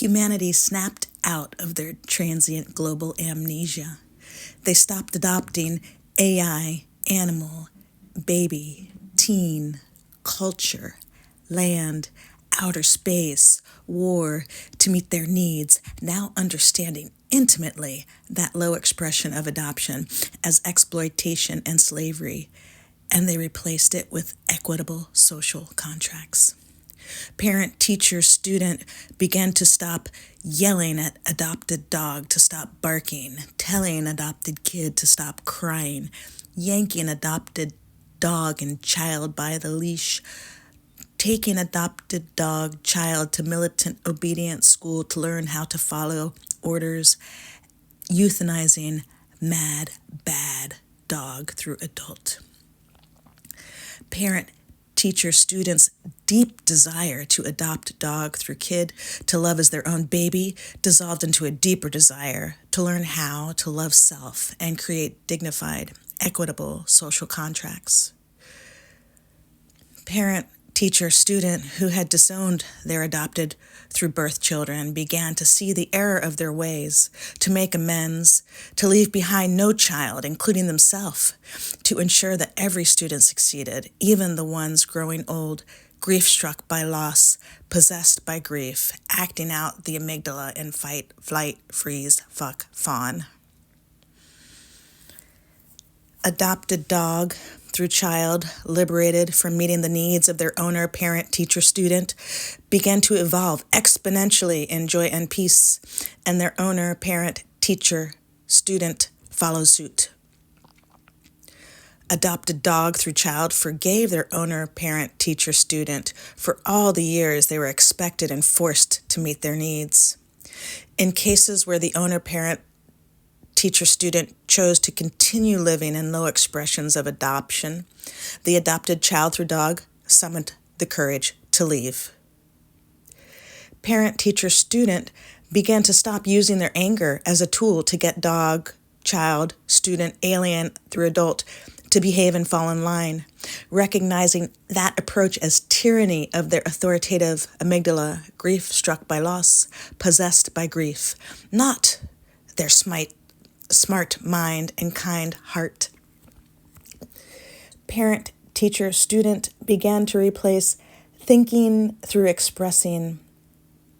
humanity snapped out of their transient global amnesia. They stopped adopting AI, animal, baby, teen, culture, land, outer space, war to meet their needs, now understanding intimately that low expression of adoption as exploitation and slavery, and they replaced it with equitable social contracts. Parent, teacher, student began to stop yelling at adopted dog to stop barking, telling adopted kid to stop crying, yanking adopted dog and child by the leash, taking adopted dog, child to militant obedience school to learn how to follow orders, euthanizing mad, bad dog through adult. Parent, teacher, students' deep desire to adopt dog through kid to love as their own baby dissolved into a deeper desire to learn how to love self and create dignified, equitable social contracts. Parent, teacher, student who had disowned their adopted through birth children began to see the error of their ways, to make amends, to leave behind no child, including themselves, to ensure that every student succeeded, even the ones growing old, grief-struck by loss, possessed by grief, acting out the amygdala in fight, flight, freeze, fuck, fawn. Adopted dog through child, liberated from meeting the needs of their owner, parent, teacher, student, began to evolve exponentially in joy and peace, and their owner, parent, teacher, student follow suit. Adopted dog through child forgave their owner, parent, teacher, student for all the years they were expected and forced to meet their needs. In cases where the owner, parent, teacher, student chose to continue living in low expressions of adoption, the adopted child through dog summoned the courage to leave. Parent, teacher, student began to stop using their anger as a tool to get dog, child, student, alien through adult to behave and fall in line, recognizing that approach as tyranny of their authoritative amygdala, grief struck by loss, possessed by grief, not their smart mind and kind heart. Parent, teacher, student began to replace thinking through expressing,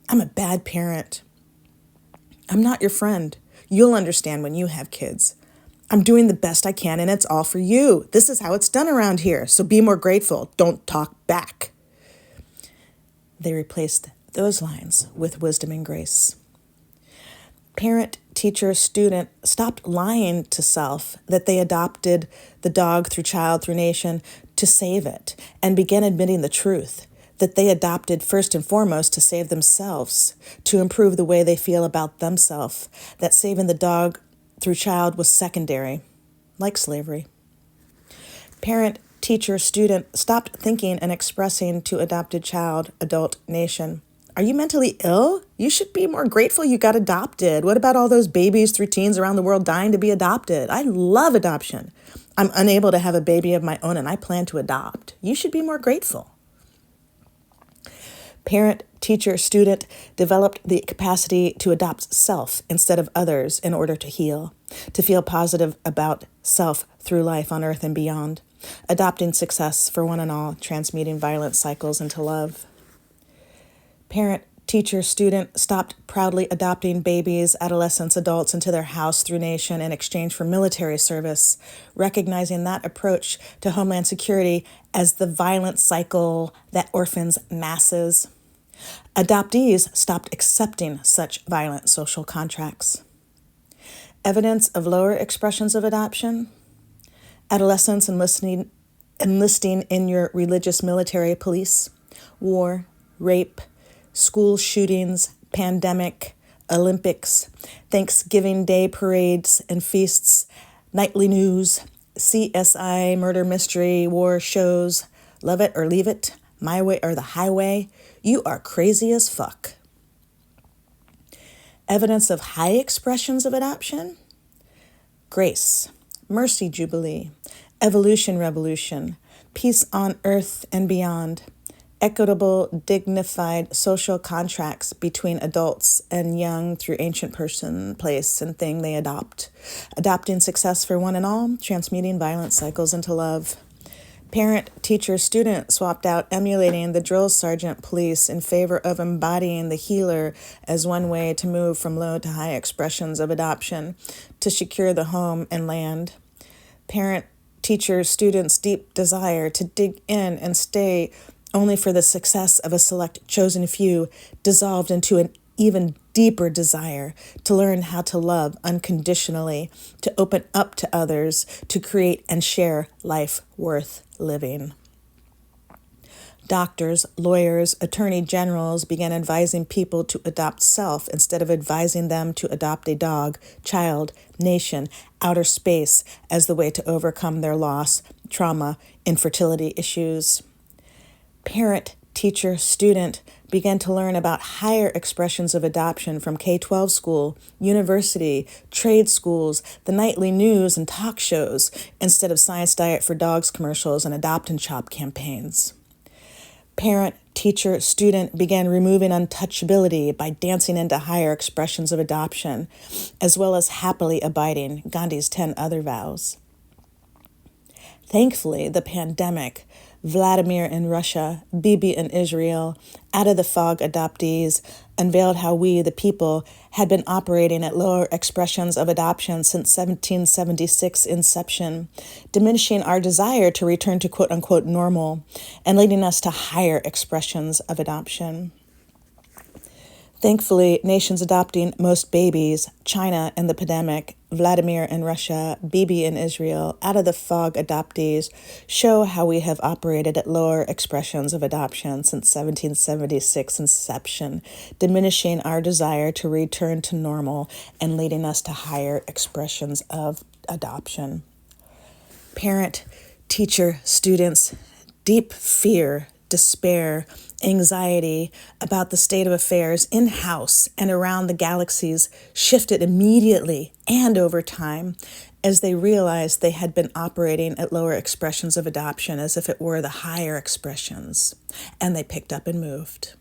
I'm a bad parent. I'm not your friend. You'll understand when you have kids. I'm doing the best I can and it's all for you. This is how it's done around here, so be more grateful. Don't talk back. They replaced those lines with wisdom and grace. Parent, teacher, student stopped lying to self that they adopted the dog through child through nation to save it and began admitting the truth that they adopted first and foremost to save themselves, to improve the way they feel about themselves, that saving the dog through child was secondary, like slavery. Parent, teacher, student stopped thinking and expressing to adopted child, adult, nation, are you mentally ill? You should be more grateful you got adopted. What about all those babies through teens around the world dying to be adopted? I love adoption. I'm unable to have a baby of my own and I plan to adopt. You should be more grateful. Parent, teacher, student developed the capacity to adopt self instead of others in order to heal, to feel positive about self through life on earth and beyond, adopting success for one and all, transmuting violent cycles into love. Parent, teacher, student stopped proudly adopting babies, adolescents, adults into their house through nation in exchange for military service, recognizing that approach to Homeland Security as the violent cycle that orphans masses. Adoptees stopped accepting such violent social contracts. Evidence of lower expressions of adoption: adolescents enlisting in your religious military police, war, rape, school shootings, pandemic, Olympics, Thanksgiving Day parades and feasts, nightly news, CSI, murder mystery, war shows, love it or leave it, my way or the highway. You are crazy as fuck. Evidence of high expressions of adoption: grace, mercy jubilee, evolution revolution, peace on earth and beyond, equitable, dignified social contracts between adults and young through ancient person, place, and thing they adopt. Adopting success for one and all, transmuting violent cycles into love. Parent, teacher, student swapped out emulating the drill sergeant police in favor of embodying the healer as one way to move from low to high expressions of adoption to secure the home and land. Parent, teacher, student's deep desire to dig in and stay only for the success of a select chosen few dissolved into an even deeper desire to learn how to love unconditionally, to open up to others, to create and share life worth living. Doctors, lawyers, attorney generals began advising people to adopt self instead of advising them to adopt a dog, child, nation, outer space as the way to overcome their loss, trauma, infertility issues. Parent, teacher, student began to learn about higher expressions of adoption from K-12 school, university, trade schools, the nightly news and talk shows, instead of Science Diet for Dogs commercials and Adopt and Shop campaigns. Parent, teacher, student began removing untouchability by dancing into higher expressions of adoption, as well as happily abiding Gandhi's 10 other vows. Thankfully, the pandemic, Vladimir in Russia, Bibi in Israel, Out of the Fog adoptees, unveiled how we, the people, had been operating at lower expressions of adoption since 1776 inception, diminishing our desire to return to quote-unquote normal and leading us to higher expressions of adoption. Thankfully, nations adopting most babies, China in the pandemic, Vladimir in Russia, Bibi in Israel, Out of the Fog adoptees, show how we have operated at lower expressions of adoption since 1776 inception, diminishing our desire to return to normal and leading us to higher expressions of adoption. Parent, teacher, students, deep fear, despair, anxiety about the state of affairs in-house and around the galaxies shifted immediately and over time as they realized they had been operating at lower expressions of adoption as if it were the higher expressions, and they picked up and moved.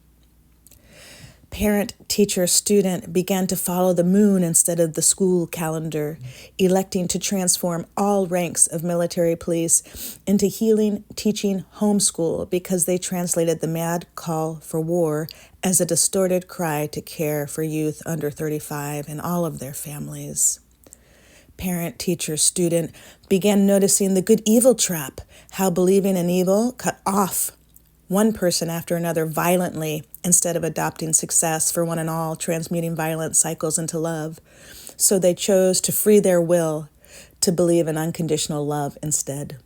Parent, teacher, student began to follow the moon instead of the school calendar, electing to transform all ranks of military police into healing, teaching, homeschool because they translated the mad call for war as a distorted cry to care for youth under 35 and all of their families. Parent, teacher, student began noticing the good-evil trap, how believing in evil cut off one person after another violently instead of adopting success for one and all, transmuting violent cycles into love. So they chose to free their will to believe in unconditional love instead.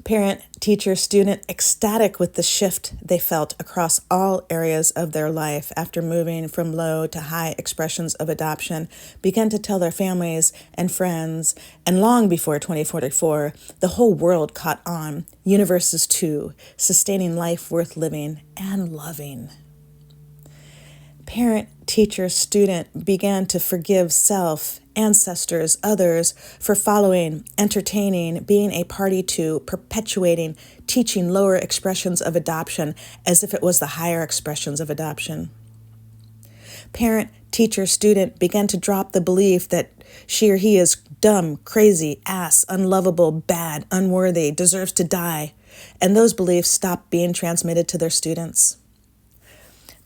Parent, teacher, student, ecstatic with the shift they felt across all areas of their life after moving from low to high expressions of adoption, began to tell their families and friends, and long before 2044, the whole world caught on, universes too, sustaining life worth living and loving. Parent, teacher, student began to forgive self, ancestors, others for following, entertaining, being a party to, perpetuating, teaching lower expressions of adoption as if it was the higher expressions of adoption. Parent, teacher, student began to drop the belief that she or he is dumb, crazy, ass, unlovable, bad, unworthy, deserves to die, and those beliefs stopped being transmitted to their students.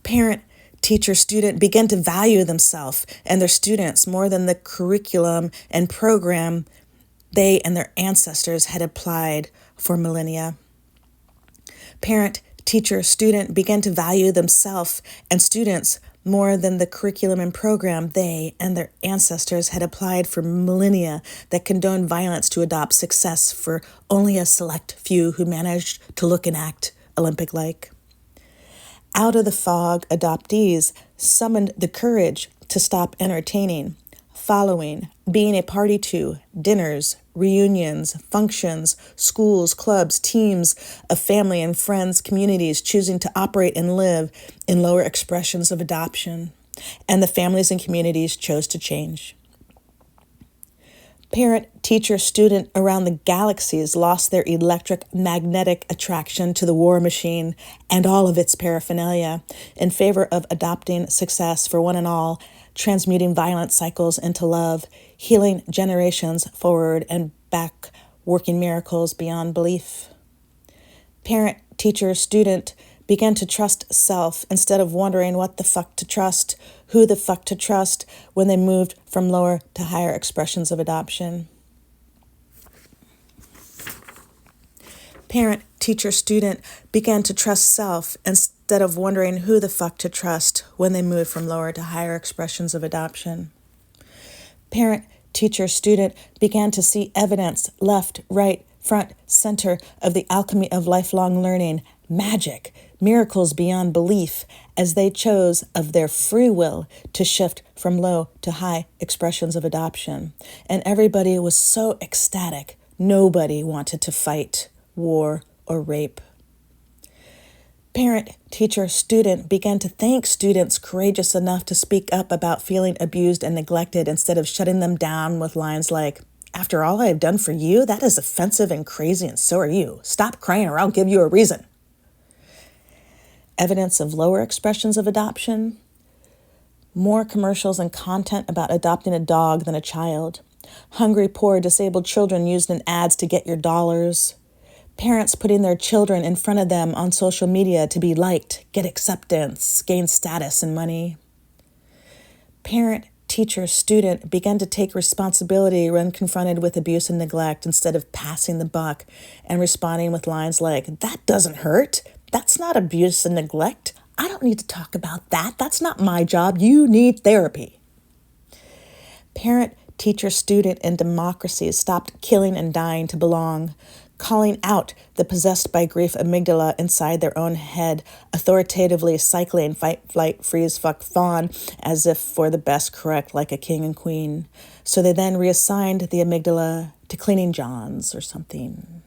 Parent, teacher, student begin to value themselves and their students more than the curriculum and program they and their ancestors had applied for millennia. Parent, teacher, student begin to value themselves and students more than the curriculum and program they and their ancestors had applied for millennia that condoned violence to adopt success for only a select few who managed to look and act Olympic-like. Out of the Fog adoptees summoned the courage to stop entertaining, following, being a party to, dinners, reunions, functions, schools, clubs, teams of family and friends, communities choosing to operate and live in lower expressions of adoption, and the families and communities chose to change. Parent, teacher, student around the galaxies lost their electric magnetic attraction to the war machine and all of its paraphernalia in favor of adopting success for one and all, transmuting violent cycles into love, healing generations forward and back, working miracles beyond belief. Parent, teacher, student began to trust self instead of wondering what the fuck to trust, who the fuck to trust when they moved from lower to higher expressions of adoption. Parent, teacher, student began to trust self instead of wondering who the fuck to trust when they moved from lower to higher expressions of adoption. Parent, teacher, student began to see evidence left, right, front, center of the alchemy of lifelong learning, magic, miracles beyond belief, as they chose of their free will to shift from low to high expressions of adoption. And everybody was so ecstatic. Nobody wanted to fight, war, or rape. Parent, teacher, student began to thank students courageous enough to speak up about feeling abused and neglected instead of shutting them down with lines like, "After all I have done for you, that is offensive and crazy, and so are you. Stop crying or I'll give you a reason." Evidence of lower expressions of adoption, more commercials and content about adopting a dog than a child, hungry, poor, disabled children used in ads to get your dollars, parents putting their children in front of them on social media to be liked, get acceptance, gain status and money. Parent, teacher, student began to take responsibility when confronted with abuse and neglect instead of passing the buck and responding with lines like, "That doesn't hurt. That's not abuse and neglect. I don't need to talk about that. That's not my job. You need therapy." Parent, teacher, student, and democracies stopped killing and dying to belong, calling out the possessed by grief amygdala inside their own head, authoritatively cycling fight, flight, freeze, fuck, fawn, as if for the best correct like a king and queen. So they then reassigned the amygdala to cleaning Johns or something.